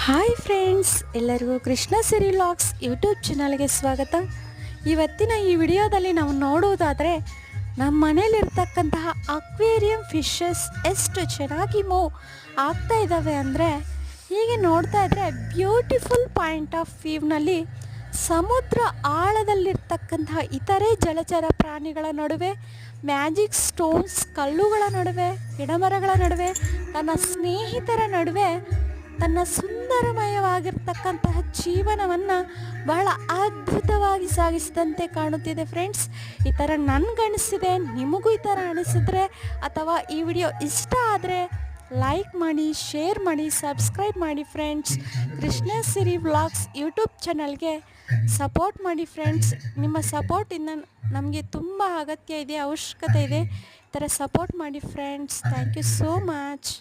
Hi friends, ಎಲ್ಲರಿಗೂ ಕೃಷ್ಣ ಸಿರಿ vlogs YouTube ಚಾನಲ್ಗೆ ಸ್ವಾಗತ. ಇವತ್ತಿನ ಈ ವಿಡಿಯೋದಲ್ಲಿ ನಾವು ನೋಡುವುದಾದರೆ ನಮ್ಮ ಮನೇಲಿರ್ತಕ್ಕಂತಹ ಅಕ್ವೇರಿಯಂ ಫಿಶಸ್ ಎಷ್ಟು ಚೆನ್ನಾಗಿ ಮೂವ್ ಆಗ್ತಾ ಇದ್ದಾವೆ ಅಂದರೆ, ಹೀಗೆ ನೋಡ್ತಾ ಇದ್ದರೆ ಬ್ಯೂಟಿಫುಲ್ ಪಾಯಿಂಟ್ ಆಫ್ ವ್ಯೂನಲ್ಲಿ ಸಮುದ್ರ ಆಳದಲ್ಲಿರ್ತಕ್ಕಂತಹ ಇತರೆ ಜಲಚರ ಪ್ರಾಣಿಗಳ ನಡುವೆ, ಮ್ಯಾಜಿಕ್ ಸ್ಟೋನ್ಸ್ ಕಲ್ಲುಗಳ ನಡುವೆ, ಗಿಡಮರಗಳ ನಡುವೆ, ತನ್ನ ಸ್ನೇಹಿತರ ನಡುವೆ ತನ್ನ ಸುಂದರಮಯವಾಗಿರ್ತಕ್ಕಂತಹ ಜೀವನವನ್ನು ಬಹಳ ಅದ್ಭುತವಾಗಿ ಸಾಗಿಸಿದಂತೆ ಕಾಣುತ್ತಿದೆ ಫ್ರೆಂಡ್ಸ್. ಈ ಥರ ನನಗನಿಸಿದೆ. ನಿಮಗೂ ಈ ಥರ ಅನಿಸಿದ್ರೆ ಅಥವಾ ಈ ವಿಡಿಯೋ ಇಷ್ಟ ಆದರೆ ಲೈಕ್ ಮಾಡಿ, ಶೇರ್ ಮಾಡಿ, ಸಬ್ಸ್ಕ್ರೈಬ್ ಮಾಡಿ ಫ್ರೆಂಡ್ಸ್. ಕೃಷ್ಣ ಸಿರಿ ವ್ಲಾಗ್ಸ್ ಯೂಟ್ಯೂಬ್ ಚಾನಲ್ಗೆ ಸಪೋರ್ಟ್ ಮಾಡಿ ಫ್ರೆಂಡ್ಸ್. ನಿಮ್ಮ ಸಪೋರ್ಟಿಂದ ನಮಗೆ ತುಂಬ ಅಗತ್ಯ ಇದೆ, ಅವಶ್ಯಕತೆ ಇದೆ. ಈ ಥರ ಸಪೋರ್ಟ್ ಮಾಡಿ friends. Thank you so much.